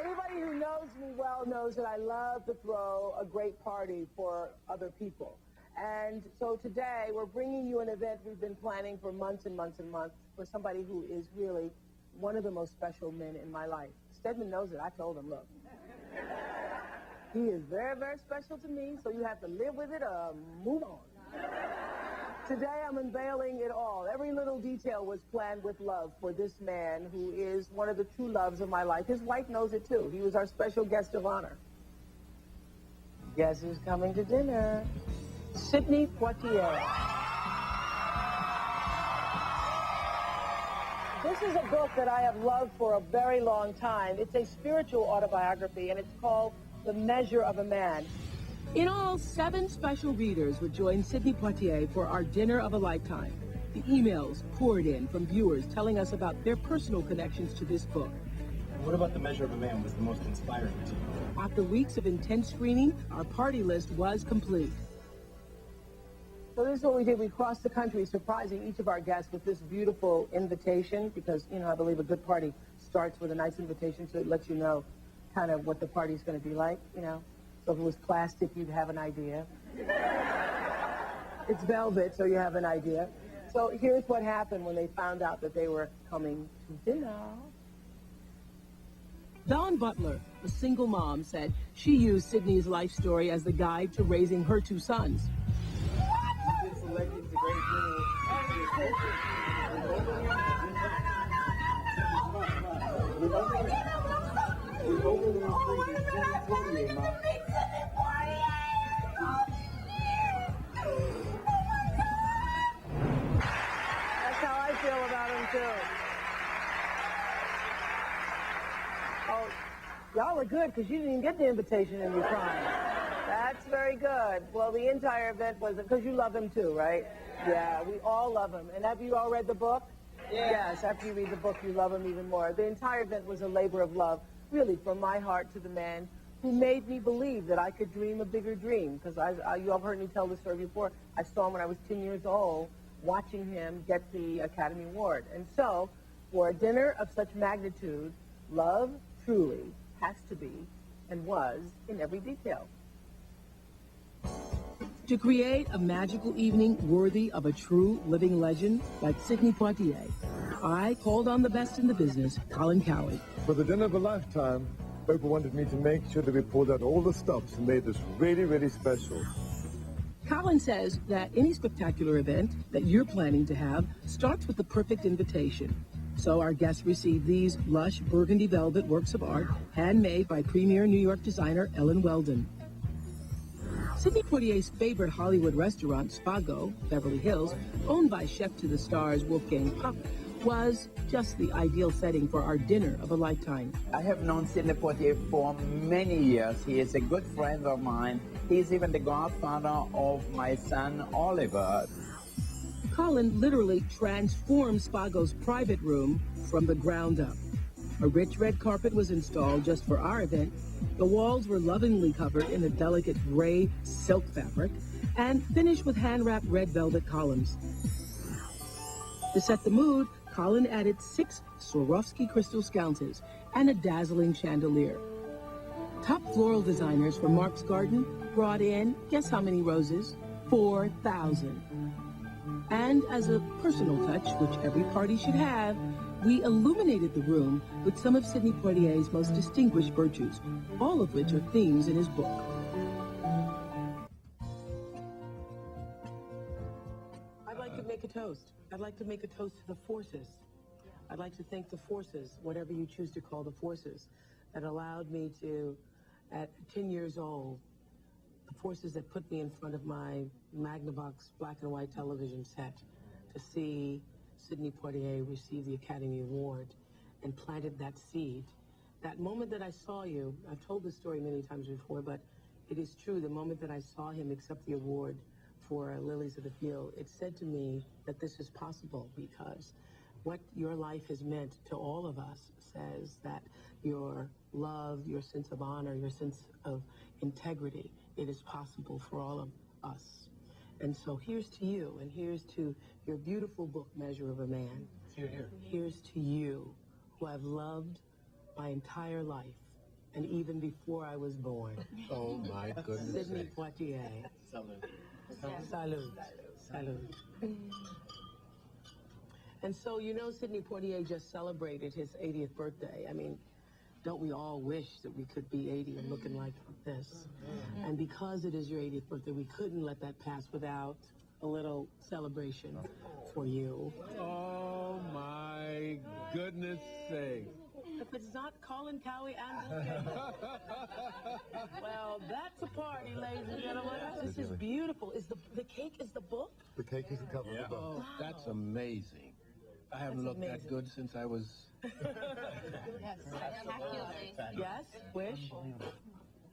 Anybody who knows me well knows that I love to throw a great party for other people. And so today we're bringing you an event we've been planning for months and months and months for somebody who is really one of the most special men in my life. Stedman knows it. I told him, look, he is very, very special to me, so you have to live with it or move on. Today I'm unveiling it all. Every little detail was planned with love for this man who is one of the true loves of my life. His wife knows it too. He was our special guest of honor. Guess who's coming to dinner? Sidney Poitier. This is a book that I have loved for a very long time. It's a spiritual autobiography, and it's called The Measure of a Man. In all, 7 special readers would join Sidney Poitier for our dinner of a lifetime. The emails poured in from viewers telling us about their personal connections to this book. What about The Measure of a Man was the most inspiring to you? After weeks of intense screening, our party list was complete. So this is what we did. We crossed the country surprising each of our guests with this beautiful invitation because, you know, I believe a good party starts with a nice invitation so it lets you know kind of what the party's going to be like, you know. So if it was plastic, you'd have an idea. It's velvet, so you have an idea. So here's what happened when they found out that they were coming to dinner. Dawnn Butler, a single mom, said she used Sidney's life story as the guide to raising her 2 sons. You've been selected to great That's how I feel about him, too. Oh, y'all are good because you didn't even get the invitation and you're crying. That's very good. Well, the entire event was because you love him, too, right? Yeah, we all love him. And have you all read the book? Yeah. Yes, after you read the book, you love him even more. The entire event was a labor of love, really, from my heart to the man who made me believe that I could dream a bigger dream. Because you all heard me tell the story before. I saw him when I was 10 years old, watching him get the Academy Award. And so, for a dinner of such magnitude, love truly has to be and was in every detail. To create a magical evening worthy of a true living legend like Sidney Poitier, I called on the best in the business, Colin Cowie. For the dinner of a lifetime, Oprah wanted me to make sure that we pulled out all the stops and made this really, really special. Colin says that any spectacular event that you're planning to have starts with the perfect invitation. So our guests receive these lush burgundy velvet works of art, handmade by premier New York designer Ellen Weldon. Sidney Poitier's favorite Hollywood restaurant, Spago, Beverly Hills, owned by chef to the stars Wolfgang Puck, was just the ideal setting for our dinner of a lifetime. I have known Sidney Poitier for many years. He is a good friend of mine. He's even the godfather of my son, Oliver. Colin literally transformed Spago's private room from the ground up. A rich red carpet was installed just for our event. The walls were lovingly covered in a delicate gray silk fabric and finished with hand-wrapped red velvet columns. To set the mood, Colin added 6 Swarovski crystal sconces and a dazzling chandelier. Top floral designers from Mark's Garden brought in, guess how many roses? 4,000. And as a personal touch, which every party should have, we illuminated the room with some of Sidney Poitier's most distinguished virtues, all of which are themes in his book. I'd like to make a toast. I'd like to make a toast to the forces. I'd like to thank the forces, whatever you choose to call the forces, that allowed me to, at 10 years old, the forces that put me in front of my Magnavox black and white television set to see Sidney Poitier receive the Academy Award and planted that seed. That moment that I saw you, I've told this story many times before, but it is true, the moment that I saw him accept the award for Lilies of the Field, it said to me that this is possible because what your life has meant to all of us says that your love, your sense of honor, your sense of integrity, it is possible for all of us. And so here's to you, and here's to your beautiful book, Measure of a Man. Here, here. Here's to you, who I've loved my entire life, and even before I was born. Oh my goodness. Sidney sake. Poitier. Salute. Salud. Salud. And so, you know, Sidney Poitier just celebrated his 80th birthday. I mean, don't we all wish that we could be 80 and looking like this? And because it is your 80th birthday, we couldn't let that pass without a little celebration for you. Oh my goodness sake. If it's not Colin, Cowie, and Wolfgang, well, that's a party, ladies and gentlemen. This is beautiful. Is the cake is the book? The cake is the cover of the book. Oh, that's amazing. I haven't looked that good since I was... Yes, spectacularly. Yes, Wish.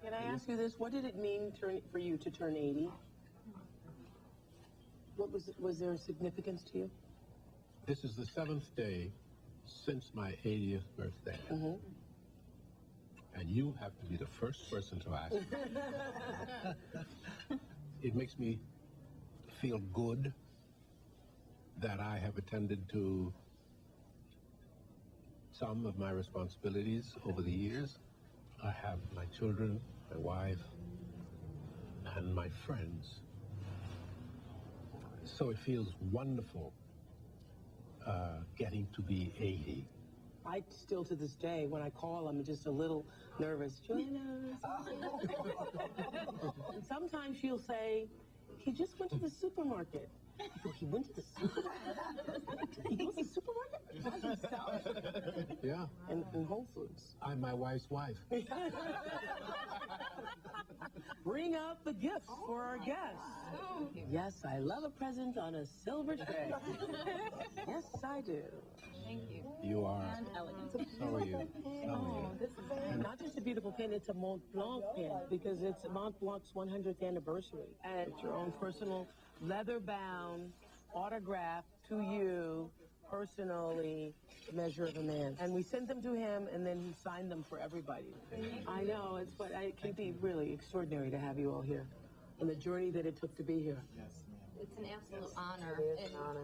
Can I ask you this? What did it mean for you to turn 80? What was there a significance to you? This is the 7th day since my 80th birthday. And you have to be the first person to ask me. It makes me feel good that I have attended to some of my responsibilities over the years. I have my children, my wife, and my friends. So it feels wonderful getting to be 80. I still, to this day, when I call, I'm just a little nervous. Join us. And sometimes she'll say, he just went to the supermarket. Oh, he went to the supermarket? He goes to the supermarket? By himself? Yeah, And Whole Foods. I'm my wife's wife. Bring out the gifts for our guests. Yes, I love a present on a silver tray. Yes, I do. Thank you. You are. And elegant. So are you. So are you. This is not just a beautiful pin, it's a Mont Blanc pin because it's Mont Blanc's 100th anniversary. And it's your own personal leather-bound autograph to you personally, Measure of a Man. And we sent them to him, and then he signed them for everybody. I know, it can be really extraordinary to have you all here and the journey that it took to be here. Yes, ma'am. It's an absolute honor. It is an honor.